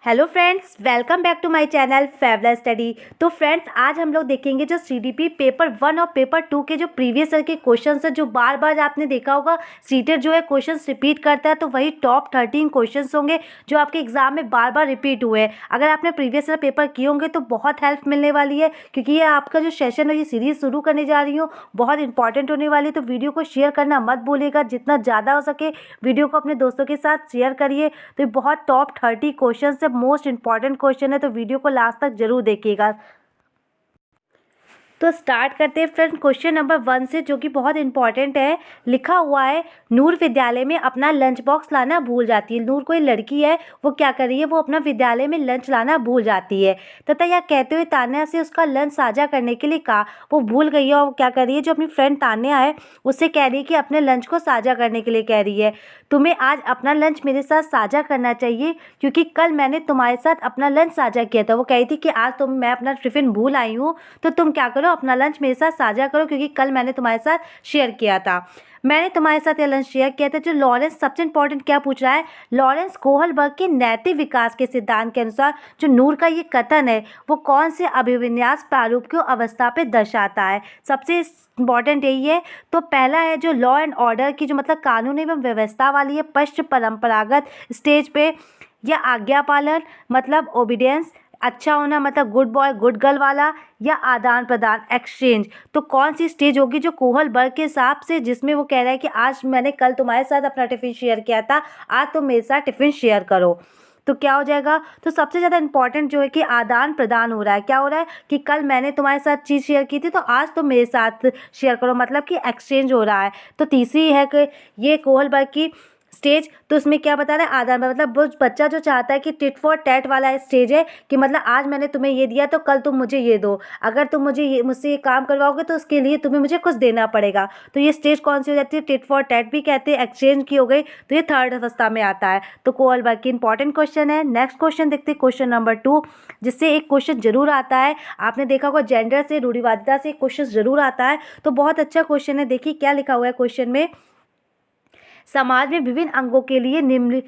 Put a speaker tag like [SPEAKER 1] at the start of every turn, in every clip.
[SPEAKER 1] Hello friends, welcome back to my channel fabulous study. तो friends, आज हम लोग देखेंगे जो सीडीपी पेपर 1 और पेपर 2 के जो प्रीवियस ईयर के क्वेश्चंस है, जो बार बार आपने देखा होगा सीटेट जो है क्वेश्चंस रिपीट करता है, तो वही टॉप 13 क्वेश्चंस होंगे जो आपके एग्जाम में बार बार रिपीट हुए हैं। अगर आपने प्रीवियस ईयर पेपर किए होंगे तो बहुत हेल्प मिलने वाली है, क्योंकि ये आपका जो सेशन है, ये सीरीज शुरू करने जा रही हूँ, बहुत इंपॉर्टेंट होने वाली है। तो वीडियो को शेयर करना मत भूलिएगा, जितना ज़्यादा हो सके वीडियो को अपने दोस्तों के साथ शेयर करिए। तो ये बहुत टॉप 30 क्वेश्चन से मोस्ट इंपॉर्टेंट क्वेश्चन है, तो वीडियो को लास्ट तक जरूर देखिएगा। तो स्टार्ट करते हैं फ्रेंड क्वेश्चन नंबर 1 से, जो कि बहुत इंपॉर्टेंट है। लिखा हुआ है, नूर विद्यालय में अपना लंच बॉक्स लाना भूल जाती है। नूर कोई लड़की है, वो क्या कर रही है, वो अपना विद्यालय में लंच लाना भूल जाती है तथा यह कहते हुए तान्या से उसका लंच साझा करने के लिए कहा। वो भूल गई है और क्या कर रही है, जो अपनी फ्रेंड तान्या है उससे कह रही है कि अपने लंच को साझा करने के लिए कह रही है। तुम्हें आज अपना लंच मेरे साथ साझा करना चाहिए, क्योंकि कल मैंने तुम्हारे साथ अपना लंच साझा किया था। वो कह रही थी कि आज मैं अपना टिफिन भूल आई हूँ, तो तुम क्या करो, अपना लंच मेरे साथ साझा करो, क्योंकि कल मैंने तुम्हारे साथ शेयर किया था। मैंने तुम्हारे साथ यह लंच शेयर किया था। जो लॉरेंस सबसे इंपॉर्टेंट क्या पूछ रहा है, लॉरेंस कोहलबर्ग के नैतिक विकास के सिद्धांत के अनुसार जो नूर का ये कथन है, वो कौन से अभिविन्यास प्रारूप को अवस्था पे दर्शाता है। सबसे इंपॉर्टेंट यही है। तो पहला है जो लॉ एंड ऑर्डर की, जो मतलब कानून एवं व्यवस्था वाली है, पश्च परंपरागत स्टेज पे, या आज्ञा पालन मतलब ओबीडियंस, अच्छा होना मतलब गुड बॉय गुड गर्ल वाला, या आदान प्रदान एक्सचेंज। तो कौन सी स्टेज होगी जो कोहलबर्ग के हिसाब से, जिसमें वो कह रहा है कि आज मैंने कल तुम्हारे साथ अपना टिफिन शेयर किया था, आज तुम मेरे साथ टिफिन शेयर करो। तो क्या हो जाएगा, तो सबसे ज़्यादा इंपॉर्टेंट जो है कि आदान प्रदान हो रहा है। क्या हो रहा है कि कल मैंने तुम्हारे साथ चीज़ शेयर की थी, तो आज तुम मेरे साथ शेयर करो, मतलब कि एक्सचेंज हो रहा है। तो तीसरी है कि ये कोहलबर्ग की स्टेज, तो उसमें क्या बता रहा है, आदान मतलब वो बच्चा जो चाहता है कि टिट फॉर टैट वाला स्टेज है, कि मतलब आज मैंने तुम्हें ये दिया तो कल तुम मुझे ये दो, अगर तुम मुझसे ये काम करवाओगे तो उसके लिए तुम्हें मुझे कुछ देना पड़ेगा। तो ये स्टेज कौन सी हो जाती है, टिट फॉर टैट भी कहते हैं, एक्सचेंज की हो गई, तो ये थर्ड अवस्था में आता है। तो कोहलबर्ग की इंपॉर्टेंट क्वेश्चन है। नेक्स्ट क्वेश्चन देखते हैं, क्वेश्चन नंबर 2, जिससे एक क्वेश्चन जरूर आता है। आपने देखा होगा जेंडर से, रूढ़िवादिता से क्वेश्चन जरूर आता है, तो बहुत अच्छा क्वेश्चन है। देखिए क्या लिखा हुआ है क्वेश्चन में, समाज में विभिन्न अंगों के लिए निम्न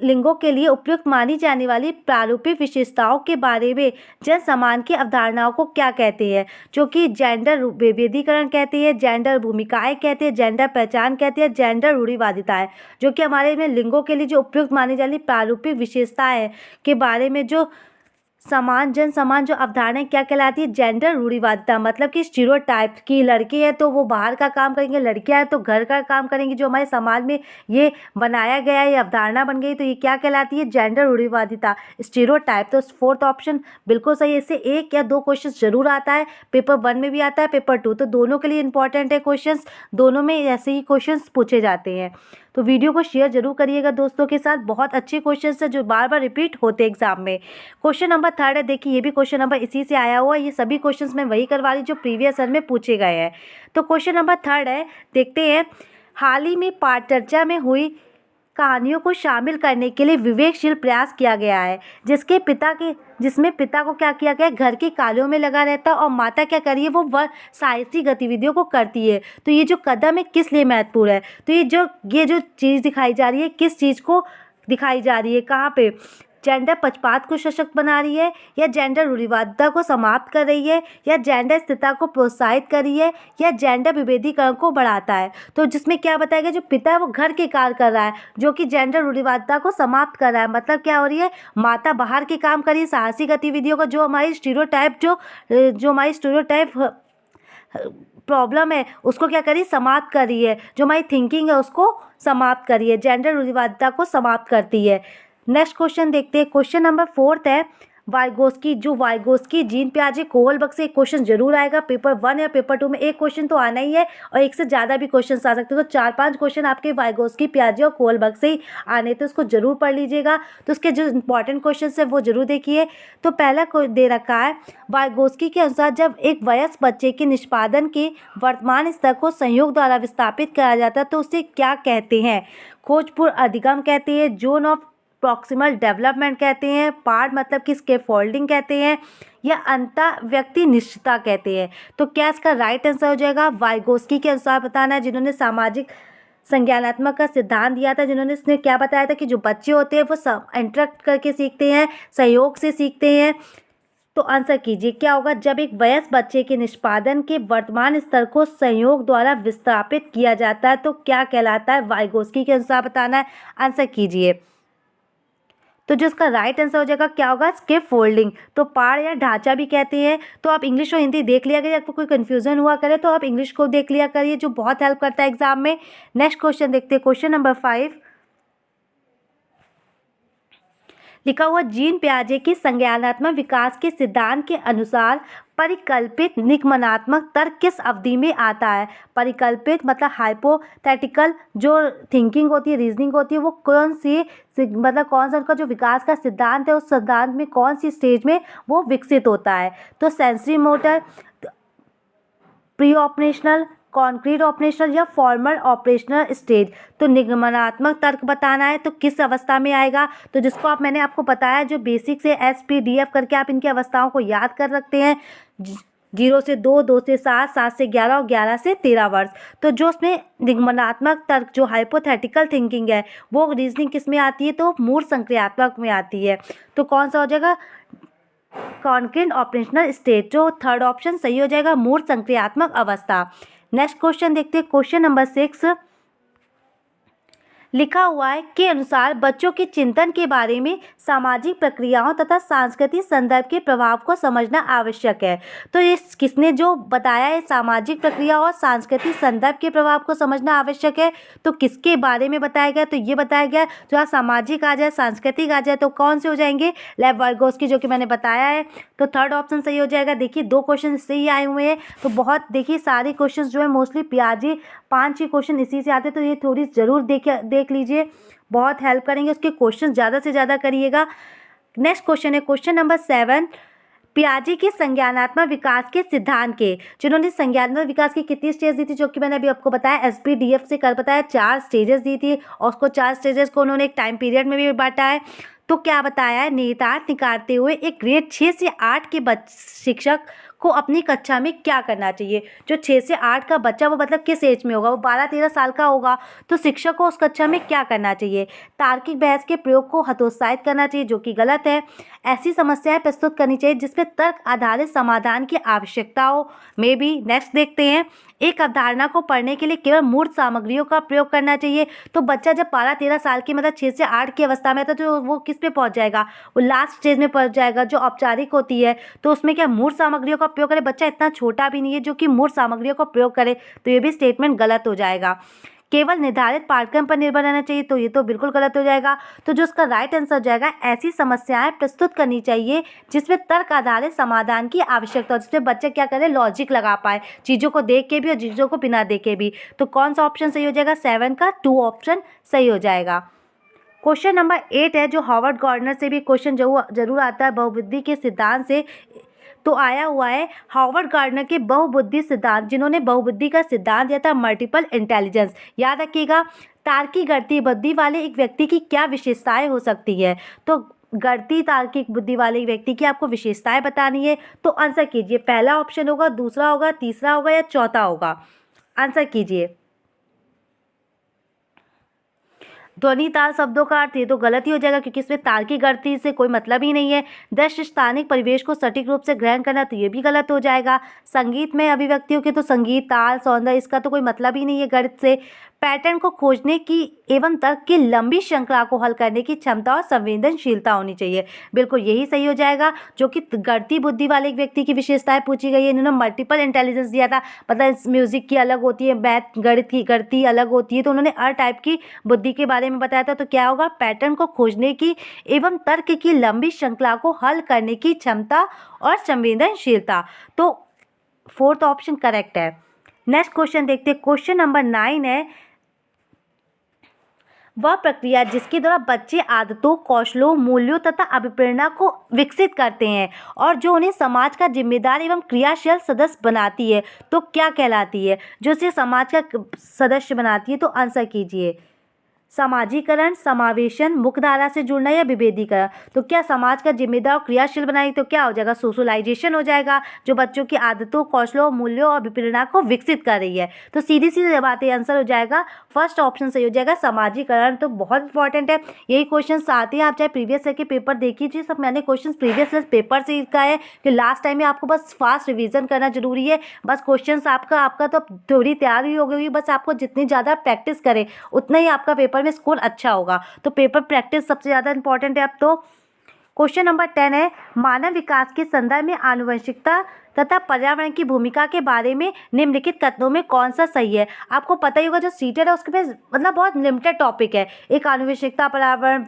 [SPEAKER 1] लिंगों के लिए उपयुक्त मानी जाने वाली प्रारूपिक विशेषताओं के बारे में जन समान की अवधारणाओं को क्या कहते हैं। जो कि जेंडर विभेदीकरण कहते हैं, जेंडर भूमिकाएं कहते हैं, जेंडर पहचान कहते हैं, जेंडर रूढ़िवादिता है। जो कि हमारे में लिंगों के लिए जो उपयुक्त मानी जाने वाली प्रारूपिक विशेषताएं के बारे में जो समान जन समान जो अवधारणा क्या कहलाती है, जेंडर रूढ़िवादिता, मतलब कि स्टीरियोटाइप की लड़के हैं तो वो बाहर का काम करेंगे, लड़कियां हैं तो घर का काम करेंगी। जो हमारे समाज में ये बनाया गया है, ये अवधारणा बन गई, तो ये क्या कहलाती है, जेंडर रूढ़िवादिता, स्टीरियोटाइप। तो फोर्थ ऑप्शन बिल्कुल सही है। इससे एक या दो क्वेश्चन जरूर आता है, पेपर 1 में भी आता है, पेपर 2, तो दोनों के लिए इंपॉर्टेंट है क्वेश्चन, दोनों में ऐसे ही क्वेश्चन पूछे जाते हैं। तो वीडियो को शेयर जरूर करिएगा दोस्तों के साथ, बहुत अच्छे क्वेश्चन है जो बार बार रिपीट होते हैं एग्जाम में। क्वेश्चन नंबर 3 है, देखिए ये भी क्वेश्चन नंबर इसी से आया हुआ है। ये सभी क्वेश्चंस मैं वही करवा रही जो प्रीवियस ईयर में पूछे गए हैं। तो क्वेश्चन नंबर 3 है, देखते हैं। हाल ही में पाठ चर्चा में हुई कहानियों को शामिल करने के लिए विवेकशील प्रयास किया गया है, जिसमें पिता को क्या किया गया, घर के कार्यों में लगा रहता है, और माता क्या करिए, वो साहसी गतिविधियों को करती है। तो ये जो कदम है किस लिए महत्वपूर्ण है, तो ये जो चीज़ दिखाई जा रही है, किस चीज़ को दिखाई जा रही है, कहाँ पे, जेंडर पक्षपात को सशक्त बना रही है, या जेंडर रूढ़िवादिता को समाप्त कर रही है, या जेंडर स्थिरता को प्रोत्साहित कर रही है, या जेंडर विभेदीकरण को बढ़ाता है। तो जिसमें क्या बताया गया, जो पिता है वो घर के कार्य कर रहा है, जो कि जेंडर रूढ़िवादिता को समाप्त कर रहा है। मतलब क्या हो रही है, माता बाहर के काम कर रही है, साहसी गतिविधियों को, जो हमारी स्टीरियोटाइप जो हमारी स्टीरियोटाइप प्रॉब्लम है उसको क्या करी, समाप्त कर रही है। जो हमारी थिंकिंग है उसको समाप्त कर रही है, जेंडर रूढ़िवादिता को समाप्त करती है। नेक्स्ट क्वेश्चन देखते हैं, क्वेश्चन नंबर 4 है। वाइगोस्की जीन पियाजे कोहलबर्ग से एक क्वेश्चन जरूर आएगा, पेपर 1 या पेपर 2 में एक क्वेश्चन तो आना ही है, और एक से ज़्यादा भी क्वेश्चन आ सकते हैं। तो 4-5 क्वेश्चन आपके वाइगोस्की पियाजे और कोहलबर्ग से ही आने, तो उसको जरूर पढ़ लीजिएगा। तो उसके जो इंपॉर्टेंट क्वेश्चन है वो जरूर देखिए। तो पहला दे रखा है, वाइगोस्की के अनुसार जब एक वयस्क बच्चे के निष्पादन के वर्तमान स्तर को संयोग द्वारा विस्थापित करा जाता है तो उसे क्या कहते हैं। खोजपूर्ण अधिगम कहते हैं, जोन ऑफ प्रॉक्सिमल डेवलपमेंट कहते हैं, पार्ट मतलब कि स्कैफोल्डिंग कहते हैं, या अंतर व्यक्ति निश्चितता कहते हैं। तो क्या इसका राइट आंसर हो जाएगा, वाइगोस्की के अनुसार बताना है, जिन्होंने सामाजिक संज्ञानात्मक का सिद्धांत दिया था, जिन्होंने इसने क्या बताया था कि जो बच्चे होते हैं वो सब इंटरेक्ट करके सीखते हैं, सहयोग से सीखते हैं। तो आंसर कीजिए क्या होगा। जब एक वयस्क बच्चे के निष्पादन के वर्तमान स्तर को संयोग द्वारा विस्थापित किया जाता है तो क्या कहलाता है। वाइगोस्की के अनुसार बताना है। आंसर कीजिए। तो जो इसका राइट आंसर हो जाएगा क्या होगा, स्किप फोल्डिंग। तो पाड़ या ढांचा भी कहते हैं। तो आप इंग्लिश और हिंदी देख लिया करिए, आपको कोई कंफ्यूजन हुआ करे तो आप इंग्लिश को देख लिया करिए, जो बहुत हेल्प करता है एग्जाम में। नेक्स्ट क्वेश्चन देखते हैं, क्वेश्चन नंबर 5 लिखा हुआ जीन पियाजे की संज्ञानात्मक विकास के सिद्धांत के अनुसार परिकल्पित निगमनात्मक तर्क किस अवधि में आता है। परिकल्पित मतलब हाइपोथेटिकल जो थिंकिंग होती है, रीजनिंग होती है, वो कौन सी मतलब कौन सा उनका जो विकास का सिद्धांत है उस सिद्धांत में कौन सी स्टेज में वो विकसित होता है। तो sensory motor, pre operational, concrete operational या फॉर्मल ऑपरेशनल स्टेज। तो निगमनात्मक तर्क बताना है तो किस अवस्था में आएगा। तो जिसको मैंने आपको बताया, जो बेसिक से SPDF करके आप इनकी अवस्थाओं को याद कर सकते हैं। 0 से 2, 2 से 7, 7 से 11 और 11 से 13 वर्ष। तो जो उसमें निगमनात्मक तर्क जो हाइपोथेटिकल थिंकिंग है वो रीजनिंग किस में आती है, तो मूल संक्रियात्मक में आती है। तो कौन सा हो जाएगा, कॉन्क्रीट ऑपरेशनल स्टेज। जो थर्ड ऑप्शन सही हो जाएगा, मूल संक्रियात्मक अवस्था। नेक्स्ट क्वेश्चन देखते हैं, क्वेश्चन नंबर 6 लिखा हुआ है के अनुसार बच्चों के चिंतन के बारे में सामाजिक प्रक्रियाओं तथा सांस्कृतिक संदर्भ के प्रभाव को समझना आवश्यक है। तो इस किसने जो बताया है, सामाजिक प्रक्रिया और सांस्कृतिक संदर्भ के प्रभाव को समझना आवश्यक है, तो किसके बारे में बताया गया। तो ये बताया गया जो आज सामाजिक आ जाए, सांस्कृतिक आ जाए, तो कौन से हो जाएंगे, लेव वाइगोस्की, जो कि मैंने बताया है। तो थर्ड ऑप्शन सही हो जाएगा। देखिए 2 क्वेश्चन इससे ही आए हुए हैं। तो बहुत देखिए सारे क्वेश्चन जो है मोस्टली पियाजे 5-6 क्वेश्चन इसी से आते हैं। तो ये थोड़ी ज़रूर देख लीजिए, बहुत हेल्प करेंगे। उसके क्वेश्चन ज़्यादा से ज़्यादा करिएगा। नेक्स्ट क्वेश्चन है क्वेश्चन नंबर 7 पियाजे के संज्ञानात्मक विकास के सिद्धांत के, जिन्होंने संज्ञानात्मक विकास की कितनी स्टेज दी थी, जो कि मैंने अभी आपको बताया SPDF से कर बताया 4 स्टेजेस दी थी और उसको 4 स्टेजेस को उन्होंने एक टाइम पीरियड में भी बांटा है। तो क्या बताया है, निहितार्थ निकालते हुए एक ग्रेड 6 से 8 के शिक्षक को अपनी कक्षा में क्या करना चाहिए। जो 6 से 8 का बच्चा, वो मतलब किस एज में होगा, वो 12-13 साल का होगा। तो शिक्षक को उस कक्षा में क्या करना चाहिए, तार्किक बहस के प्रयोग को हतोत्साहित करना चाहिए, जो कि गलत है। ऐसी समस्याएं प्रस्तुत करनी चाहिए जिसमें तर्क आधारित समाधान की आवश्यकता हो। May be. नेक्स्ट देखते हैं, एक अवधारणा को पढ़ने के लिए केवल मूर्त सामग्रियों का प्रयोग करना चाहिए। तो बच्चा जब 12-13 साल की मतलब 6 से 8 की अवस्था में था, तो वो किस पे पहुंच जाएगा, वो लास्ट स्टेज में पहुंच जाएगा जो औपचारिक होती है। तो उसमें क्या मूर्त सामग्रियों का प्रयोग करे, बच्चा इतना छोटा भी नहीं है जो कि मूर्त सामग्रियों का प्रयोग करे। तो ये भी स्टेटमेंट गलत हो जाएगा। केवल निर्धारित पाठ्यक्रम पर निर्भर रहना चाहिए, तो ये तो बिल्कुल गलत हो जाएगा। तो जो उसका राइट आंसर हो जाएगा, ऐसी समस्याएं प्रस्तुत करनी चाहिए जिसमें तर्क आधारित समाधान की आवश्यकता हो, जिसमें बच्चे क्या करें, लॉजिक लगा पाए, चीज़ों को देख के भी और चीज़ों को बिना देखे भी। तो कौन सा ऑप्शन सही हो जाएगा, 7 का 2 ऑप्शन सही हो जाएगा। क्वेश्चन नंबर 8 है, जो हॉवर्ड गार्डनर से भी क्वेश्चन जरूर आता है बहुबुद्धि के सिद्धांत से। तो आया हुआ है हॉवर्ड गार्डनर के बहुबुद्धि सिद्धांत, जिन्होंने बहुबुद्धि का सिद्धांत दिया था, मल्टीपल इंटेलिजेंस। याद रखिएगा, तार्किक गणितीय बुद्धि वाले एक व्यक्ति की क्या विशेषताएं हो सकती है। तो गणितीय तार्किक बुद्धि वाले व्यक्ति की आपको विशेषताएं बतानी है। तो आंसर कीजिए, पहला ऑप्शन होगा, दूसरा होगा, तीसरा होगा या चौथा होगा। आंसर कीजिए। ध्वनि ताल शब्दों का अर्थ, ये तो गलत ही हो जाएगा क्योंकि इसमें तार्किक गणित से कोई मतलब ही नहीं है। दृश्य स्थानिक परिवेश को सटीक रूप से ग्रहण करना, तो ये भी गलत हो जाएगा। संगीत में अभिव्यक्तियों के, तो संगीत, ताल, सौंदर्य, इसका तो कोई मतलब ही नहीं है गणित से। पैटर्न को खोजने की एवं तर्क की लंबी श्रृंखला को हल करने की क्षमता और संवेदनशीलता होनी चाहिए। बिल्कुल यही सही हो जाएगा, जो कि गणितीय बुद्धि वाले एक व्यक्ति की विशेषताएं पूछी गई है। इन्होंने मल्टीपल इंटेलिजेंस दिया था, मतलब म्यूजिक की अलग होती है, मैथ गणित की गणितीय अलग होती है। तो उन्होंने हर टाइप की बुद्धि के बारे में बताया था। तो क्या होगा, पैटर्न को खोजने की एवं तर्क की लंबी श्रृंखला को हल करने की क्षमता और संवेदनशीलता। तो 4th ऑप्शन करेक्ट है। नेक्स्ट क्वेश्चन देखते हैं, क्वेश्चन नंबर 9 है, वह प्रक्रिया जिसके द्वारा बच्चे आदतों, कौशलों, मूल्यों तथा अभिप्रेरणा को विकसित करते हैं और जो उन्हें समाज का जिम्मेदार एवं क्रियाशील सदस्य बनाती है, तो क्या कहलाती है। जो उसे समाज का सदस्य बनाती है, तो आंसर कीजिए। समाजीकरण, समावेशन, मुख्यधारा से जुड़ना या विभेदीकरण। तो क्या समाज का जिम्मेदार और क्रियाशील बनाएगी तो क्या हो जाएगा, सोशलाइजेशन हो जाएगा, जो बच्चों की आदतों, कौशलों, मूल्यों और विप्रेरणा को विकसित कर रही है। तो सीधी सीधी बात है, आंसर हो जाएगा फर्स्ट ऑप्शन सही हो जाएगा, समाजीकरण। तो बहुत इंपॉर्टेंट है, यही क्वेश्चन आते हैं, आप चाहे प्रीवियस ईयर के पेपर देख लीजिए, सब मैंने क्वेश्चन प्रीवियस ईयर पेपर से लिखा है कि लास्ट टाइम में आपको बस फास्ट रिवीजन करना जरूरी है। बस क्वेश्चन आपका तो थ्योरी तैयार ही हो गई, बस आपको जितनी ज़्यादा प्रैक्टिस करें उतना ही आपका पेपर में स्कोर अच्छा होगा। तो पेपर प्रैक्टिस सबसे ज़्यादा इंपॉर्टेंट है अब तो। क्वेश्चन नंबर 10 है, मानव विकास के संदर्भ में आनुवंशिकता तथा पर्यावरण की भूमिका के बारे में निम्नलिखित कथनों में कौन सा सही है। आपको पता ही होगा जो सीटेड है उसके पास मतलब बहुत लिमिटेड टॉपिक है, एक आनुवंशिकता, पर्यावरण,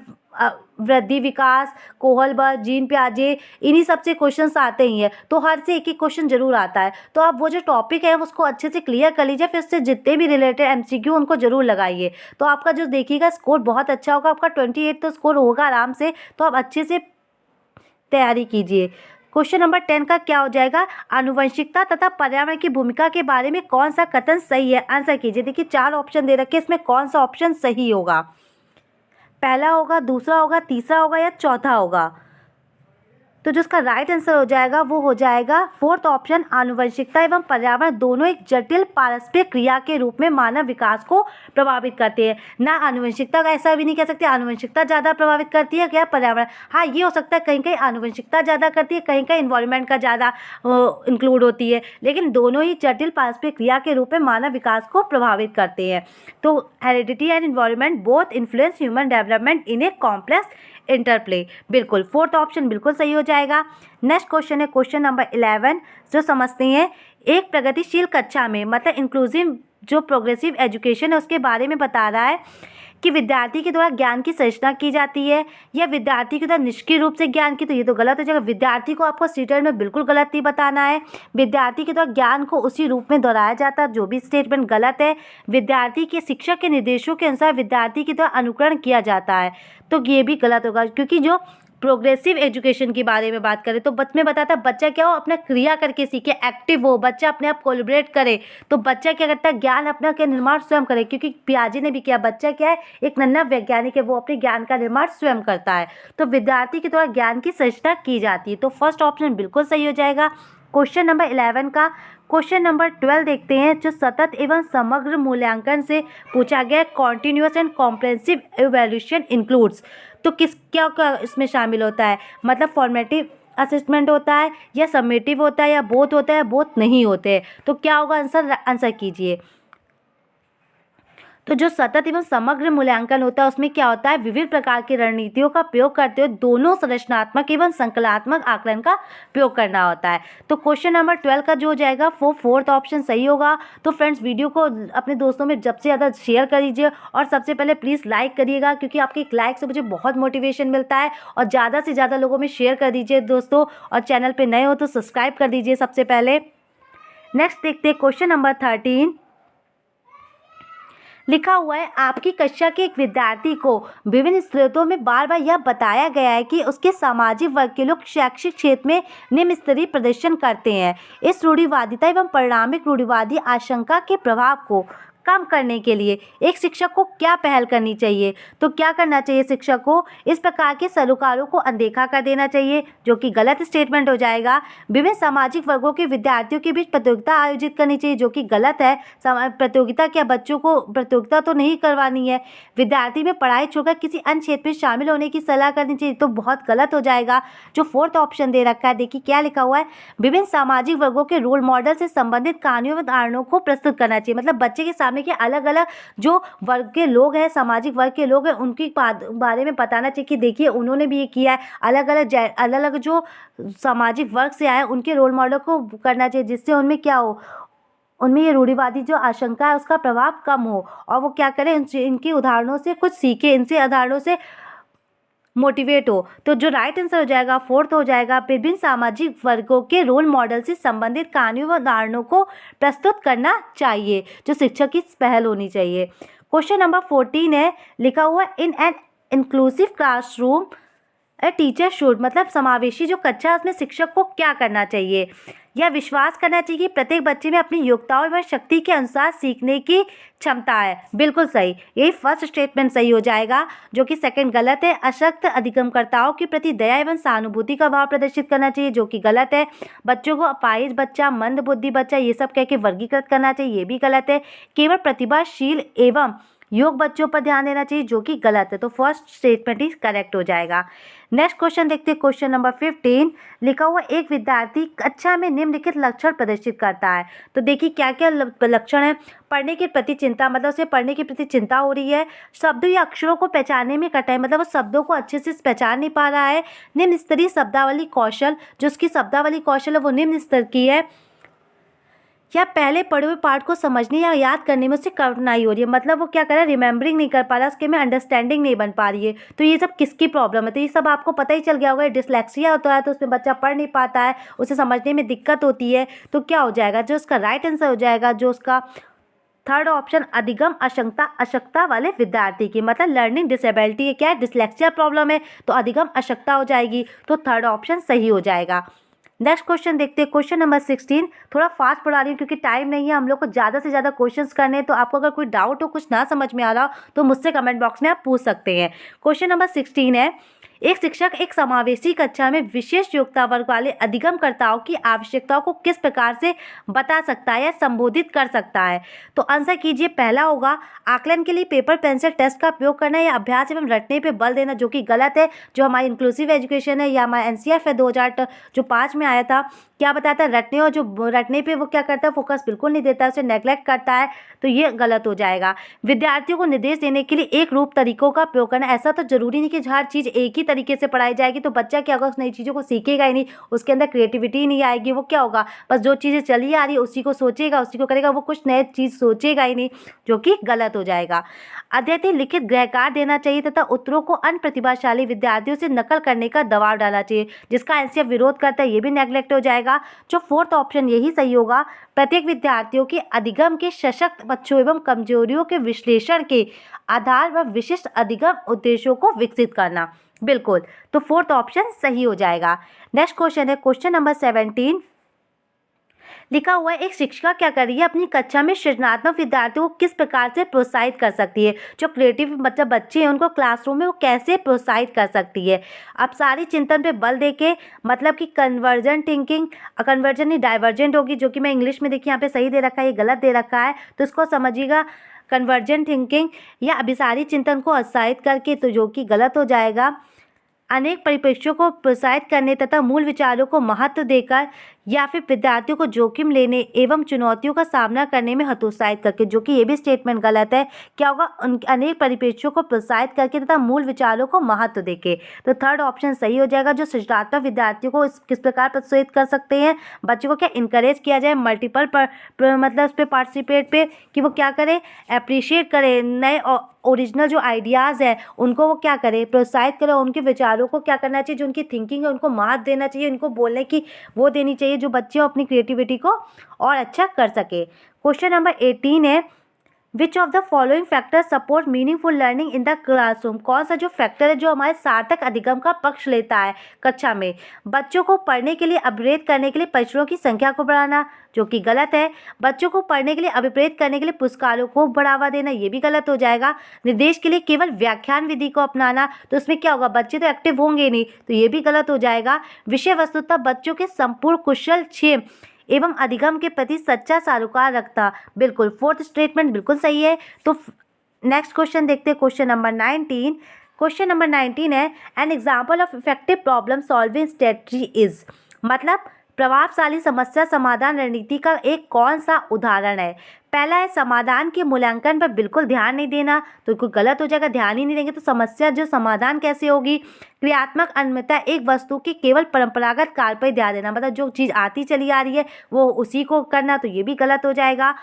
[SPEAKER 1] वृद्धि, विकास, कोहल बल, जीन प्याजे, इन्हीं सब से क्वेश्चन आते ही हैं। तो हर से एक क्वेश्चन जरूर आता है। तो आप वो जो टॉपिक है उसको अच्छे से क्लियर कर लीजिए, फिर उससे जितने भी रिलेटेड एमसीक्यू उनको जरूर लगाइए। तो आपका जो देखिएगा स्कोर बहुत अच्छा होगा, आपका 28 तो स्कोर होगा आराम से। तो आप अच्छे से तैयारी कीजिए। क्वेश्चन नंबर 10 का क्या हो जाएगा, आनुवंशिकता तथा पर्यावरण की भूमिका के बारे में कौन सा कथन सही है, आंसर कीजिए। देखिए 4 ऑप्शन दे रखे हैं, इसमें कौन सा ऑप्शन सही होगा, पहला होगा, दूसरा होगा, तीसरा होगा या चौथा होगा। तो जो इसका राइट आंसर हो जाएगा वो हो जाएगा फोर्थ ऑप्शन, आनुवंशिकता एवं पर्यावरण दोनों एक जटिल पारस्परिक क्रिया के रूप में मानव विकास को प्रभावित करते हैं। ना आनुवंशिकता का, ऐसा भी नहीं कह सकते आनुवंशिकता ज़्यादा प्रभावित करती है क्या पर्यावरण, हाँ ये हो सकता है कहीं कहीं आनुवंशिकता ज़्यादा करती है, कहीं कहीं इन्वायरमेंट का ज़्यादा इंक्लूड होती है, लेकिन दोनों ही जटिल पारस्परिक क्रिया के रूप में मानव विकास को प्रभावित करते हैं। तो heredity and environment both influence human development in a complex interplay. बिल्कुल फोर्थ ऑप्शन बिल्कुल सही हो जाएगा। नेक्स्ट क्वेश्चन है क्वेश्चन नंबर 11, जो समझते हैं एक प्रगतिशील कक्षा में, मतलब इंक्लूसिव जो प्रोग्रेसिव एजुकेशन है उसके बारे में बता रहा है कि विद्यार्थी के द्वारा ज्ञान की संरचना की जाती है या विद्यार्थी के द्वारा निष्क्रिय रूप से ज्ञान की। तो ये तो गलत हो जाएगा, विद्यार्थी को आपको स्टेटमेंट में बिल्कुल गलत ही बताना है। विद्यार्थी के द्वारा ज्ञान को उसी रूप में दोहराया जाता है, जो भी स्टेटमेंट गलत है। विद्यार्थी के शिक्षक के निर्देशों के अनुसार विद्यार्थी के द्वारा अनुकरण किया जाता है, तो ये भी गलत होगा, क्योंकि जो प्रोग्रेसिव एजुकेशन के बारे में बात करें तो में बताता है बच्चा क्या हो, अपना क्रिया करके सीखे, एक्टिव हो, बच्चा अपने आप कोलैबोरेट करे। तो बच्चा क्या करता है, ज्ञान अपना के निर्माण स्वयं करे, क्योंकि पियाजे ने भी किया, बच्चा क्या है, एक नन्हा वैज्ञानिक है, वो अपने ज्ञान का निर्माण स्वयं करता है। तो विद्यार्थी के द्वारा ज्ञान की संरचना की जाती है। तो फर्स्ट ऑप्शन बिल्कुल सही हो जाएगा क्वेश्चन नंबर 11 का। क्वेश्चन नंबर 12 देखते हैं, जो सतत एवं समग्र मूल्यांकन से पूछा गया, continuous and comprehensive evaluation includes. तो क्या क्या इसमें शामिल होता है, मतलब फॉर्मेटिव असेसमेंट होता है या समेटिव होता है या बोथ होता है, बोथ नहीं होते। तो क्या होगा आंसर कीजिए। तो जो सतत एवं समग्र मूल्यांकन होता है उसमें क्या होता है, विविध प्रकार की रणनीतियों का प्रयोग करते हुए दोनों संरचनात्मक एवं संकलात्मक आकलन का प्रयोग करना होता है। तो क्वेश्चन नंबर 12 का जो हो जाएगा वो फोर्थ ऑप्शन सही होगा। तो फ्रेंड्स वीडियो को अपने दोस्तों में जब से ज़्यादा शेयर कर दीजिए और सबसे पहले प्लीज़ लाइक करिएगा, क्योंकि आपके एक लाइक से मुझे बहुत मोटिवेशन मिलता है। और ज़्यादा से ज़्यादा लोगों में शेयर कर दीजिए दोस्तों, और चैनल पर नए हो तो सब्सक्राइब कर दीजिए सबसे पहले। नेक्स्ट देखते हैं क्वेश्चन नंबर 13, लिखा हुआ है, आपकी कक्षा के एक विद्यार्थी को विभिन्न स्रोतों में बार बार यह बताया गया है कि उसके सामाजिक वर्ग के लोग शैक्षिक क्षेत्र में निम्न स्तरीय प्रदर्शन करते हैं। इस रूढ़िवादिता एवं परिणामिक रूढ़िवादी आशंका के प्रभाव को कम करने के लिए एक शिक्षक को क्या पहल करनी चाहिए। तो क्या करना चाहिए शिक्षक को, इस प्रकार के सरोकारों को अनदेखा कर देना चाहिए, जो कि गलत स्टेटमेंट हो जाएगा। विभिन्न सामाजिक वर्गों के विद्यार्थियों के बीच प्रतियोगिता आयोजित करनी चाहिए, जो कि गलत है। प्रतियोगिता क्या, बच्चों को प्रतियोगिता तो नहीं करवानी है। विद्यार्थी में पढ़ाई छोड़कर किसी अन्य क्षेत्र में शामिल होने की सलाह करनी चाहिए, तो बहुत गलत हो जाएगा। जो फोर्थ ऑप्शन दे रखा है, देखिए क्या लिखा हुआ है, विभिन्न सामाजिक वर्गों के रोल मॉडल से संबंधित कहानियों व धारणाओं को प्रस्तुत करना चाहिए। मतलब बच्चे के सामने के अलग अलग जो वर्ग के लोग हैं, सामाजिक वर्ग के लोग हैं, उनके बारे में बताना चाहिए कि देखिए उन्होंने भी ये किया है। अलग अलग जो सामाजिक वर्ग से आए उनके रोल मॉडल को करना चाहिए, जिससे उनमें क्या हो, उनमें ये रूढ़िवादी जो आशंका है उसका प्रभाव कम हो, और वो क्या करें, इनके उदाहरणों से कुछ सीखे, इनसे उदाहरणों से मोटिवेट हो। तो जो राइट आंसर हो जाएगा फोर्थ हो जाएगा, विभिन्न सामाजिक वर्गों के रोल मॉडल से संबंधित कहानियों व उदाहरणों को प्रस्तुत करना चाहिए, जो शिक्षक की पहल होनी चाहिए। क्वेश्चन नंबर 14 है, लिखा हुआ in an inclusive classroom a teacher should, मतलब समावेशी जो कक्षा है उसमें शिक्षक को क्या करना चाहिए। यह विश्वास करना चाहिए कि प्रत्येक बच्चे में अपनी योग्यताओं एवं शक्ति के अनुसार सीखने की क्षमता है। बिल्कुल सही, यही फर्स्ट स्टेटमेंट सही हो जाएगा, जो कि सेकंड गलत है। अशक्त अधिगमकर्ताओं के प्रति दया एवं सहानुभूति का भाव प्रदर्शित करना चाहिए, जो कि गलत है। बच्चों को अपाहिज बच्चा, मंद बुद्धि बच्चा, ये सब कह के वर्गीकृत करना चाहिए, ये भी गलत है। केवल प्रतिभाशील एवं योग बच्चों पर ध्यान देना चाहिए, जो कि गलत है। तो फर्स्ट स्टेटमेंट ही करेक्ट हो जाएगा। नेक्स्ट क्वेश्चन देखते हैं, क्वेश्चन नंबर 15 लिखा हुआ, एक विद्यार्थी कक्षा में निम्नलिखित लक्षण प्रदर्शित करता है। तो देखिए क्या क्या लक्षण है। पढ़ने के प्रति चिंता, मतलब उसे पढ़ने के प्रति चिंता हो रही है। शब्दों या अक्षरों को पहचानने में कठिनाई, मतलब वो शब्दों को अच्छे से पहचान नहीं पा रहा है। निम्न स्तरीय शब्दावली कौशल, जो उसकी शब्दावली कौशल है वो निम्न स्तर की है। या पहले पढ़े हुए पाठ को समझने या याद करने में उससे कठिनाई हो रही है, मतलब वो क्या कर रहा है, रिमेंबरिंग नहीं कर पा रहा, उसके में अंडरस्टैंडिंग नहीं बन पा रही है। तो ये सब किसकी प्रॉब्लम है? तो ये सब आपको पता ही चल गया होगा। डिसलेक्सिया होता है तो उसमें बच्चा पढ़ नहीं पाता है, उसे समझने में दिक्कत होती है। तो क्या हो जाएगा, जो उसका राइट आंसर हो जाएगा, जो उसका थर्ड ऑप्शन, अधिगम अशक्ता वाले विद्यार्थी की, मतलब लर्निंग डिसेबिलिटी है, क्या है, डिसलेक्सिया प्रॉब्लम है, तो अधिगम अशक्ता हो जाएगी। तो थर्ड ऑप्शन सही हो जाएगा। नेक्स्ट क्वेश्चन देखते हैं, क्वेश्चन नंबर 16। थोड़ा फास्ट पढ़ा रही हूँ क्योंकि टाइम नहीं है, हम लोग को ज़्यादा से ज़्यादा क्वेश्चंस करने हैं। तो आपको अगर कोई डाउट हो, कुछ ना समझ में आ रहा हो, तो मुझसे कमेंट बॉक्स में आप पूछ सकते हैं। क्वेश्चन नंबर 16 है, एक शिक्षक एक समावेशी कक्षा में विशेष योग्यता वर्ग वाले अधिगमकर्ताओं की आवश्यकताओं को किस प्रकार से बता सकता है या संबोधित कर सकता है? तो आंसर कीजिए। पहला होगा, आकलन के लिए पेपर पेंसिल टेस्ट का प्रयोग करना या अभ्यास एवं रटने पे बल देना, जो कि गलत है। जो हमारी इंक्लूसिव एजुकेशन है या हमारा एनसीईआरटी है 2005 में आया था, क्या बताता है, रटने, और जो रटने पे वो क्या करता है, फोकस बिल्कुल नहीं देता है, उसे नेग्लेक्ट करता है। तो ये गलत हो जाएगा। विद्यार्थियों को निर्देश देने के लिए एक रूप तरीकों का प्रयोग करना, ऐसा तो जरूरी नहीं कि हर चीज़ एक ही तरीके से पढ़ाई जाएगी। तो बच्चा क्या होगा, उस नई चीज़ों को सीखेगा ही नहीं, उसके अंदर क्रिएटिविटी नहीं आएगी। वो क्या होगा, बस जो चीज़ें चली आ रही है उसी को सोचेगा, उसी को करेगा, वो कुछ नए चीज़ सोचेगा ही नहीं, जो कि गलत हो जाएगा। अध्ययन लिखित गृहकार देना चाहिए तथा उत्तरों को अन्य प्रतिभाशाली विद्यार्थियों से नकल करने का दबाव डालना चाहिए, जिसका एनसीईआरटी विरोध करता है, ये भी नेग्लेक्ट हो जाएगा। जो फोर्थ ऑप्शन यही सही होगा, प्रत्येक विद्यार्थियों के अधिगम के सशक्त पक्षों एवं कमजोरियों के विश्लेषण के आधार पर विशिष्ट अधिगम उद्देश्यों को विकसित करना। बिल्कुल, तो फोर्थ ऑप्शन सही हो जाएगा। नेक्स्ट क्वेश्चन है, क्वेश्चन नंबर 17 लिखा हुआ है, एक शिक्षिका क्या कर रही है, अपनी कक्षा में सृजनात्मक विद्यार्थियों को किस प्रकार से प्रोत्साहित कर सकती है। जो क्रिएटिव मतलब बच्चे हैं उनको क्लासरूम में वो कैसे प्रोत्साहित कर सकती है। अब सारी चिंतन पे बल देके, मतलब कि कन्वर्जेंट थिंकिंग, कन्वर्जन नहीं डाइवर्जेंट होगी, जो कि मैं इंग्लिश में देखिए यहाँ पे सही दे रखा है, ये गलत दे रखा है, तो इसको समझिएगा कन्वर्जेंट थिंकिंग या अभिसारी चिंतन को उत्साहित करके, तो जो कि गलत हो जाएगा। अनेक परिप्रेक्ष्यों को प्रोत्साहित करने तथा मूल विचारों को महत्व देकर, या फिर विद्यार्थियों को जोखिम लेने एवं चुनौतियों का सामना करने में हतोत्साहित करके, जो कि ये भी स्टेटमेंट गलत है। क्या होगा, उन अनेक परिप्रेक्ष्यों को प्रोत्साहित करके तथा मूल विचारों को महत्व देके, तो थर्ड ऑप्शन सही हो जाएगा। जो सृजनात्मक विद्यार्थियों को किस प्रकार प्रोत्साहित कर सकते हैं, बच्चों को क्या इनकरेज किया जाए मल्टीपल मतलब उस पर पार्टिसिपेट पे, कि वो क्या करें, अप्रिशिएट करें, नए ओरिजिनल जो आइडियाज़ है उनको वो क्या करें, प्रोत्साहित करें, उनके विचारों को क्या करना चाहिए, जो उनकी थिंकिंग है उनको महत्व देना चाहिए, उनको बोलने की वो देनी चाहिए, जो बच्चे अपनी क्रिएटिविटी को और अच्छा कर सके। क्वेश्चन नंबर 18 है, which of the following factor support meaningful learning in the classroom. कौन सा जो फैक्टर है जो हमारे सार्थक अधिगम का पक्ष लेता है कक्षा में। बच्चों को पढ़ने के लिए अभिप्रेरित करने के लिए परिसरों की संख्या को बढ़ाना, जो कि गलत है। बच्चों को पढ़ने के लिए अभिप्रेरित करने के लिए पुरस्कारों को बढ़ावा देना, ये भी गलत हो जाएगा। निर्देश के लिए केवल व्याख्यान विधि को अपनाना, तो उसमें क्या होगा, बच्चे तो एक्टिव होंगे नहीं, तो ये भी गलत हो जाएगा। विषय वस्तुतः बच्चों के संपूर्ण कुशल क्षेम एवं अधिगम के प्रति सच्चा सारोकार रखता, बिल्कुल फोर्थ स्टेटमेंट बिल्कुल सही है। तो नेक्स्ट क्वेश्चन देखते हैं, क्वेश्चन नंबर 19। क्वेश्चन नंबर 19 है, an example of effective problem solving strategy is, मतलब प्रभावशाली समस्या समाधान रणनीति का एक कौन सा उदाहरण है। पहला है, समाधान के मूल्यांकन पर बिल्कुल ध्यान नहीं देना, तो कोई गलत हो जाएगा, ध्यान ही नहीं देंगे तो समस्या जो समाधान कैसे होगी। क्रियात्मक अनम्यता, एक वस्तु के केवल परंपरागत कार्य पर ध्यान देना, मतलब जो चीज़ आती चली आ रही है वो उसी को करना, तो ये भी गलत हो जाएगा।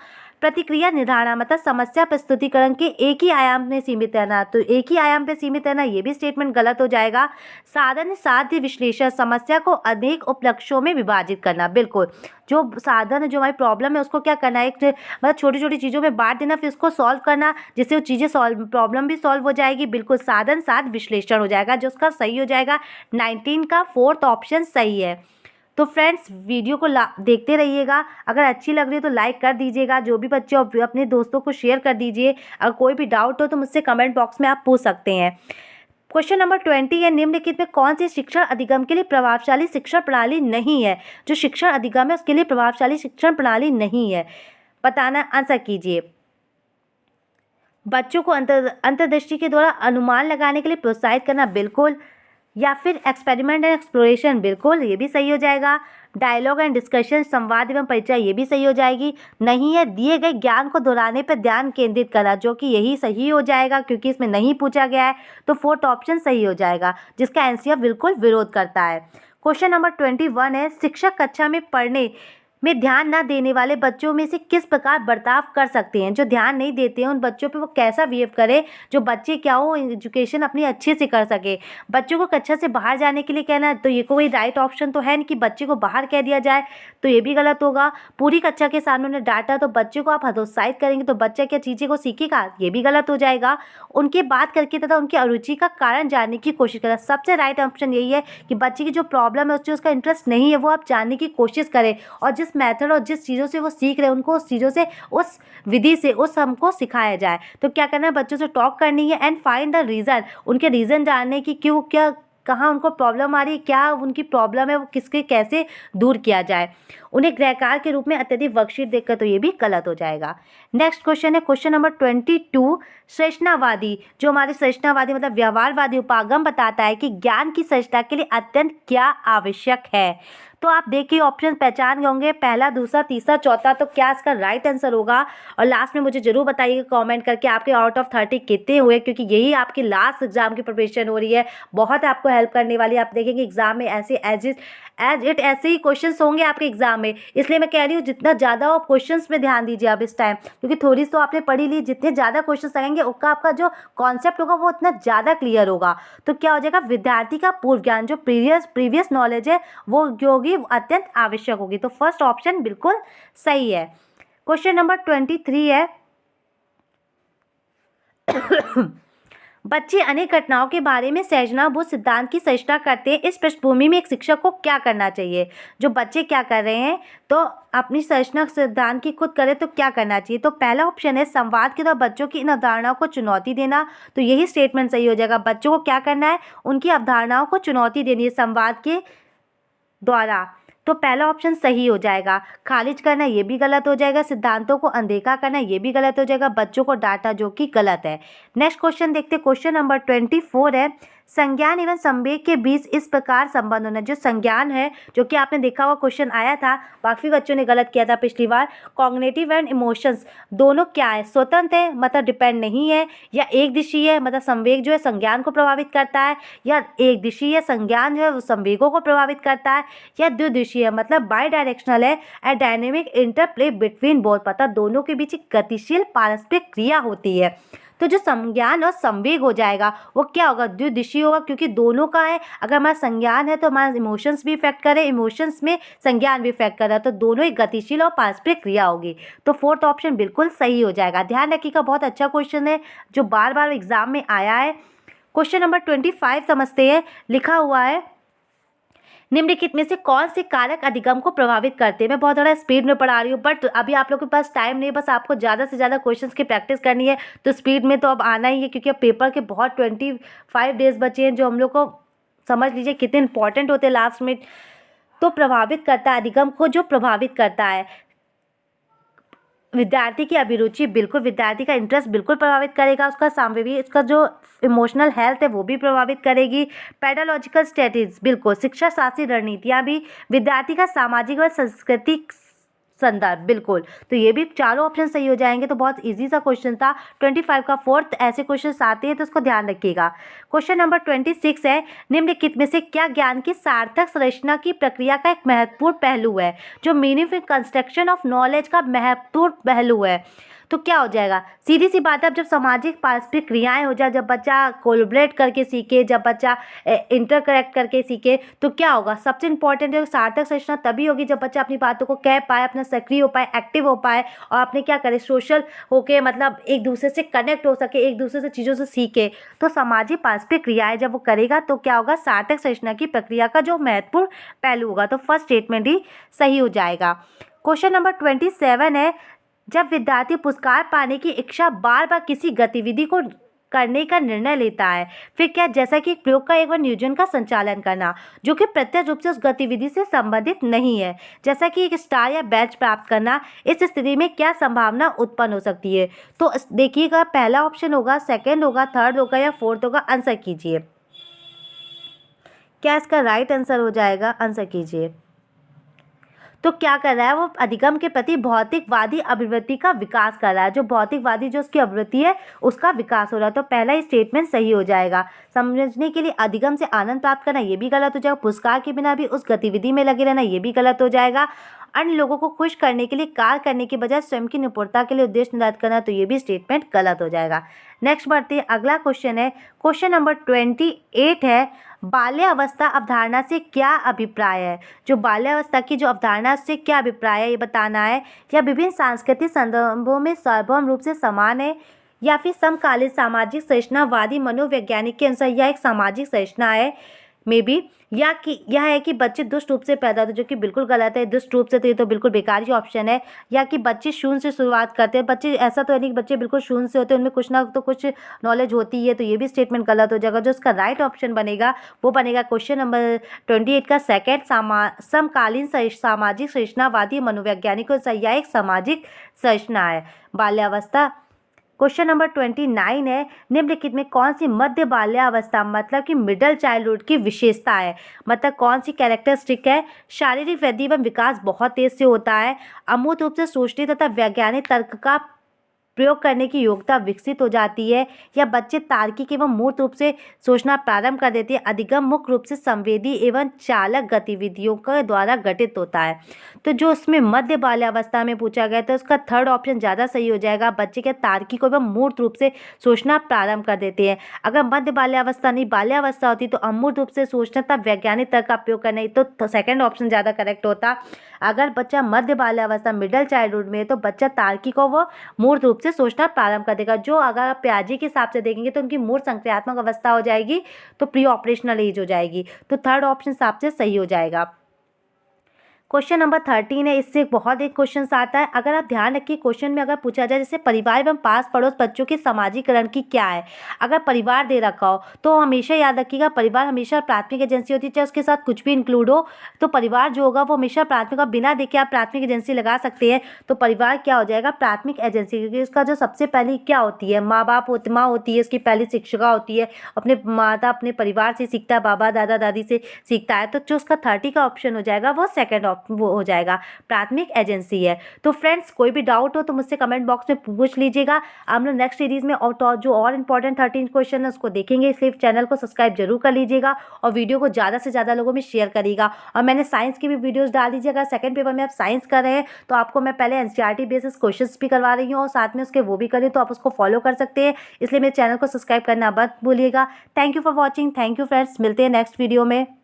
[SPEAKER 1] प्रतिक्रिया निर्धारण, मतलब समस्या प्रस्तुतिकरण के एक ही आयाम में सीमित रहना, तो एक ही आयाम पे सीमित रहना, ये भी स्टेटमेंट गलत हो जाएगा। साधन साध्य विश्लेषण, समस्या को अनेक उपलक्ष्यों में विभाजित करना, बिल्कुल जो साधन जो हमारी प्रॉब्लम है उसको क्या करना है, एक मतलब छोटी छोटी चीज़ों में बांट देना, फिर उसको सॉल्व करना, जिससे वो चीज़ें सॉल्व, प्रॉब्लम भी सॉल्व हो जाएगी। बिल्कुल साधन साध्य विश्लेषण हो जाएगा, जो उसका सही हो जाएगा। 19 का फोर्थ ऑप्शन सही है। तो फ्रेंड्स वीडियो को देखते रहिएगा। अगर अच्छी लग रही है तो लाइक कर दीजिएगा। जो भी बच्चे अपने दोस्तों को शेयर कर दीजिए। अगर कोई भी डाउट हो तो मुझसे कमेंट बॉक्स में आप पूछ सकते हैं। क्वेश्चन नंबर 20 है, निम्नलिखित में कौन सी शिक्षण अधिगम के लिए प्रभावशाली शिक्षण प्रणाली नहीं है? जो शिक्षण अधिगम है उसके लिए प्रभावशाली शिक्षण प्रणाली नहीं है, बताना, आंसर कीजिए। बच्चों को अंतर्दृष्टि के द्वारा अनुमान लगाने के लिए प्रोत्साहित करना, बिल्कुल। या फिर एक्सपेरिमेंट एंड एक्सप्लोरेशन, बिल्कुल, ये भी सही हो जाएगा। डायलॉग एंड डिस्कशन, संवाद एवं परिचय, ये भी सही हो जाएगी। नहीं है, दिए गए ज्ञान को दोहराने पर ध्यान केंद्रित करना, जो कि यही सही हो जाएगा क्योंकि इसमें नहीं पूछा गया है। तो फोर्थ ऑप्शन सही हो जाएगा, जिसका एनसीईआरटी बिल्कुल विरोध करता है। क्वेश्चन नंबर 21 है, शिक्षक कक्षा में पढ़ने में ध्यान न देने वाले बच्चों में से किस प्रकार बर्ताव कर सकते हैं? जो ध्यान नहीं देते हैं उन बच्चों पे वो कैसा बिहेव करे जो बच्चे क्या हो एजुकेशन अपनी अच्छे से कर सके। बच्चों को कक्षा से बाहर जाने के लिए कहना, तो ये कोई राइट ऑप्शन तो है नहीं कि बच्चे को बाहर कह दिया जाए, तो ये भी गलत होगा। पूरी कक्षा के सामने उन्हें डांटा तो बच्चे को आप हतोत्साहित करेंगे तो बच्चा क्या चीज़ें को सीखेगा, ये भी गलत हो जाएगा। उनकी बात करके तथा उनकी अरुचि का कारण जानने की कोशिश करें। सबसे राइट ऑप्शन यही है कि बच्चे की जो प्रॉब्लम है उसका इंटरेस्ट नहीं है वो आप जानने की कोशिश करें, और जिस मेथड और जिस चीज़ों से वो सीख रहे हैं उनको उस चीज़ों से, उस विधि से उस हमको सिखाया जाए। तो क्या करना है, बच्चों से टॉक करनी है एंड फाइंड द रीज़न, उनके रीज़न जानने की क्यों, क्या कहाँ उनको प्रॉब्लम आ रही है, क्या उनकी प्रॉब्लम है, वो किसके कैसे दूर किया जाए। उन्हें गृहकार के रूप में अत्यधिक वर्कशीट देकर, तो ये भी गलत हो जाएगा। नेक्स्ट क्वेश्चन है क्वेश्चन नंबर 22, संरचनावादी, जो हमारे संरचनावादी मतलब व्यवहारवादी उपागम बताता है कि ज्ञान की संरचना के लिए अत्यंत क्या आवश्यक है। तो आप देखिए ऑप्शन पहचान गए होंगे, पहला, दूसरा, तीसरा, चौथा, तो क्या इसका राइट आंसर होगा? और लास्ट में मुझे जरूर बताइएगा कमेंट करके आपके आउट ऑफ 30 कितने हुए, क्योंकि यही आपकी लास्ट एग्जाम की प्रिपरेशन हो रही है, बहुत आपको हेल्प करने वाली है। आप देखेंगे एग्जाम में ऐसे एज इट ऐसे ही क्वेश्चंस होंगे आपके एग्जाम में, इसलिए मैं कह रही हूँ जितना ज़्यादा आप क्वेश्चंस में ध्यान दीजिए आप इस टाइम, क्योंकि थोड़ी तो आपने पढ़ी ली, जितने ज़्यादा क्वेश्चंस आएंगे उनका आपका जो कॉन्सेप्ट होगा वो उतना ज़्यादा क्लियर होगा। तो क्या हो जाएगा, विद्यार्थी का पूर्व ज्ञान जो प्रीवियस नॉलेज है वो जो होगी अत्यंत आवश्यक होगी। तो फर्स्ट ऑप्शन बिल्कुल सही है। क्वेश्चन नंबर 23 है, बच्चे अनेक घटनाओं के बारे में सहजनाबोध सिद्धांत की संरचना करते हैं। इस पृष्ठभूमि में एक शिक्षक को क्या करना चाहिए? जो बच्चे क्या कर रहे हैं तो अपनी संरचना सिद्धांत की खुद करें तो क्या करना चाहिए? तो पहला ऑप्शन है संवाद के द्वारा बच्चों की इन अवधारणाओं को चुनौती देना, तो यही स्टेटमेंट सही हो जाएगा। बच्चों को क्या करना है, उनकी अवधारणाओं को चुनौती देनी है संवाद के द्वारा, तो पहला ऑप्शन सही हो जाएगा। खारिज करना ये भी गलत हो जाएगा। सिद्धांतों को अनदेखा करना ये भी गलत हो जाएगा। बच्चों को डांटा जो कि गलत है। नेक्स्ट क्वेश्चन देखते हैं, क्वेश्चन नंबर 24 है, संज्ञान एवं संवेग के बीच इस प्रकार संबंध होना। जो संज्ञान है, जो कि आपने देखा हुआ क्वेश्चन आया था, बाकी बच्चों ने गलत किया था पिछली बार। कॉग्निटिव एंड इमोशंस दोनों क्या है, स्वतंत्र है मतलब डिपेंड नहीं है, या एक दिशी है मतलब संवेग जो है संज्ञान को प्रभावित करता है, या एक दिशी है संज्ञान जो है वो संवेगों को प्रभावित करता है, या द्विदिशीय है मतलब बाई डायरेक्शनल है and dynamic interplay between both, पता दोनों के बीच एक गतिशील पारस्परिक क्रिया होती है। तो जो संज्ञान और संवेग हो जाएगा वो क्या होगा, द्विदिशीय होगा, क्योंकि दोनों का है। अगर हमारा संज्ञान है तो हमारा इमोशंस भी इफेक्ट करे, इमोशंस में संज्ञान भी इफेक्ट कर रहा है, तो दोनों ही गतिशील और पारस्परिक क्रिया होगी। तो फोर्थ ऑप्शन बिल्कुल सही हो जाएगा। ध्यान रखिएगा, बहुत अच्छा क्वेश्चन है जो बार बार एग्जाम में आया है। क्वेश्चन नंबर 25 समझते हैं। लिखा हुआ है, निम्नलिखित में से कौन से कारक अधिगम को प्रभावित करते हैं? मैं बहुत ज़्यादा स्पीड में पढ़ा रही हूँ, बट अभी आप लोगों के पास टाइम नहीं है, बस आपको ज़्यादा से ज़्यादा क्वेश्चंस की प्रैक्टिस करनी है, तो स्पीड में तो अब आना ही है, क्योंकि अब पेपर के बहुत 25 डेज बचे हैं, जो हम लोग को समझ लीजिए कितने इंपॉर्टेंट होते हैं लास्ट में। तो प्रभावित करता है अधिगम को, जो प्रभावित करता है विद्यार्थी की अभिरुचि, बिल्कुल विद्यार्थी का इंटरेस्ट बिल्कुल प्रभावित करेगा। उसका सांवेगी, उसका जो इमोशनल हेल्थ है वो भी प्रभावित करेगी। पेडालॉजिकल स्ट्रेटजीज, बिल्कुल शिक्षा शास्त्रीय रणनीतियाँ भी। विद्यार्थी का सामाजिक व सांस्कृतिक संदर्भ, बिल्कुल। तो ये भी चारों ऑप्शन सही हो जाएंगे। तो बहुत इजी सा क्वेश्चन था 25 का फोर्थ। ऐसे क्वेश्चन आते हैं तो उसको ध्यान रखिएगा। क्वेश्चन नंबर 26 है, निम्नलिखित में से क्या ज्ञान की सार्थक संरचना की प्रक्रिया का एक महत्वपूर्ण पहलू है? जो मीनिंगफुल कंस्ट्रक्शन ऑफ नॉलेज का महत्वपूर्ण पहलू है। तो क्या हो जाएगा, सीधी सी बात है। अब जब सामाजिक पारस्परिक क्रियाएं हो जाए, जब बच्चा कोलैबोरेट करके सीखे, जब बच्चा इंटरकरेक्ट करके सीखे, तो क्या होगा, सबसे इंपॉर्टेंट है सार्थक संरचना तभी होगी जब बच्चा अपनी बातों को कह पाए, अपना सक्रिय हो पाए, एक्टिव हो पाए और अपने क्या करे, सोशल होके मतलब एक दूसरे से कनेक्ट हो सके, एक दूसरे से चीज़ों से सीखे। तो सामाजिक पारस्परिक क्रियाएं जब वो करेगा तो क्या होगा, सार्थक संरचना की प्रक्रिया का जो महत्वपूर्ण पहलू होगा। तो फर्स्ट स्टेटमेंट ही सही हो जाएगा। क्वेश्चन नंबर 27 है, जब विद्यार्थी पुरस्कार पाने की इच्छा बार बार किसी गतिविधि को करने का निर्णय लेता है, फिर क्या, जैसा कि प्रयोग का एक बार नियोजन का संचालन करना जो कि प्रत्यक्ष रूप से उस गतिविधि से संबंधित नहीं है, जैसा कि एक स्टार या बैच प्राप्त करना, इस स्थिति में क्या संभावना उत्पन्न हो सकती है। तो देखिएगा, पहला ऑप्शन होगा, सेकंड होगा, थर्ड होगा या फोर्थ होगा, आंसर कीजिए। क्या इसका राइट आंसर हो जाएगा, आंसर कीजिए। तो क्या कर रहा है, वो अधिगम के प्रति भौतिकवादी अभिवृत्ति का विकास कर रहा है, जो भौतिकवादी जो उसकी अभिवृत्ति है उसका विकास हो रहा है। तो पहला ही स्टेटमेंट सही हो जाएगा। समझने के लिए अधिगम से आनंद प्राप्त करना, ये भी गलत हो जाएगा। पुरस्कार के बिना भी उस गतिविधि में लगे रहना, ये भी गलत हो जाएगा। अन्य लोगों को खुश करने के लिए कार्य करने के बजाय स्वयं की निपुणता के लिए उद्देश्य निर्धारित करना, तो ये भी स्टेटमेंट गलत हो जाएगा। नेक्स्ट बढ़ते हैं, अगला क्वेश्चन है, क्वेश्चन नंबर 28 है, बाल्यावस्था अवधारणा से क्या अभिप्राय है। जो बाल्यावस्था की जो अवधारणा है उससे क्या अभिप्राय है ये बताना है। या विभिन्न सांस्कृतिक संदर्भों में सार्वभौम रूप से समान है, या फिर समकालीन सामाजिक संरचनावादी मनोवैज्ञानिक के अनुसार यह एक सामाजिक संरचना है मे बी, या कि यह है कि बच्चे दुष्ट रूप से पैदा होते, जो कि बिल्कुल गलत है। दुष्ट रूप से तो ये तो बिल्कुल बेकार ही ऑप्शन है। या कि बच्चे शून्य से शुरुआत करते हैं, बच्चे ऐसा तो है नहीं कि बच्चे बिल्कुल शून्य से होते हैं, उनमें कुछ ना तो कुछ नॉलेज होती है, तो ये भी स्टेटमेंट गलत हो जाएगा। जो उसका राइट ऑप्शन बनेगा वो बनेगा क्वेश्चन नंबर 28 का सेकेंड, समकालीन सामाजिक संरचनावादी मनोवैज्ञानिकों से यह एक सामाजिक संरचना है बाल्यावस्था। क्वेश्चन नंबर 29 है, निम्नलिखित में कौन सी मध्य बाल्यावस्था मतलब कि मिडल चाइल्डहुड की विशेषता है, मतलब कौन सी कैरेक्टरिस्टिक है। शारीरिक वृद्धि एवं विकास बहुत तेज से होता है, अमूर्त रूप से सोचने तथा वैज्ञानिक तर्क का प्रयोग करने की योग्यता विकसित हो जाती है, या बच्चे तार्किक एवं मूर्त रूप से सोचना प्रारंभ कर देते हैं। अधिगम मुख्य रूप से संवेदी एवं चालक गतिविधियों के द्वारा गठित होता है। तो जो उसमें मध्य बाल्यावस्था में पूछा गया था उसका थर्ड ऑप्शन ज़्यादा सही हो जाएगा। बच्चे के तार्किक एवं मूर्त रूप से सोचना प्रारंभ कर देते हैं। अगर मध्य बाल्यावस्था नहीं बाल्यावस्था होती तो अमूर्त रूप से सोचना तब वैज्ञानिक तर्क का प्रयोग करना, तो सेकेंड ऑप्शन ज़्यादा करेक्ट होता। अगर बच्चा मध्य बाल्यावस्था मिडल चाइल्डहुड में है तो बच्चा तार्किक और वो मूर्त रूप से सोचना प्रारंभ कर देगा। जो अगर आप पियाजे के हिसाब से देखेंगे तो उनकी मूर्त संक्रियात्मक अवस्था हो जाएगी, तो प्री ऑपरेशनल एज हो जाएगी। तो थर्ड ऑप्शन हिसाब से सही हो जाएगा। क्वेश्चन नंबर 13 है, इससे बहुत एक क्वेश्चन आता है। अगर आप ध्यान रखिए, क्वेश्चन में अगर पूछा जाए जैसे परिवार एवं पास पड़ोस बच्चों के समाजीकरण की क्या है, अगर परिवार दे रखा हो तो हमेशा याद रखिएगा परिवार हमेशा प्राथमिक एजेंसी होती है, चाहे उसके साथ कुछ भी इंक्लूड हो। तो परिवार जो होगा वो हमेशा प्राथमिक, और बिना देखे आप प्राथमिक एजेंसी लगा सकते हैं। तो परिवार क्या हो जाएगा, प्राथमिक एजेंसी, क्योंकि उसका जो सबसे पहली क्या होती है, माँ बाप होती, माँ होती है, उसकी पहली शिक्षिका होती है, अपने माता अपने परिवार से सीखता है, बाबा दादा दादी से सीखता है। तो जो उसका 30 का ऑप्शन हो जाएगा वो सेकेंड ऑप्शन वो हो जाएगा, प्राथमिक एजेंसी है। तो फ्रेंड्स कोई भी डाउट हो तो मुझसे कमेंट बॉक्स में पूछ लीजिएगा। हम लोग नेक्स्ट सीरीज में और जो और इंपॉर्टेंट 13 क्वेश्चन है उसको देखेंगे, इसलिए चैनल को सब्सक्राइब जरूर कर लीजिएगा और वीडियो को ज़्यादा से ज़्यादा लोगों में शेयर करिएगा। और मैंने साइंस की भी वीडियोज़ डाल दीजिएगा। सेकंड पेपर में आप साइंस कर रहे हैं तो आपको मैं पहले एनसीईआरटी बेसिस क्वेश्चन भी करवा रही हूँ और साथ में उसके वो भी करें, तो आप उसको फॉलो कर सकते हैं। इसलिए मेरे चैनल को सब्सक्राइब करना मत भूलिएगा। Thank you for watching. Thank you friends, मिलते हैं नेक्स्ट वीडियो में।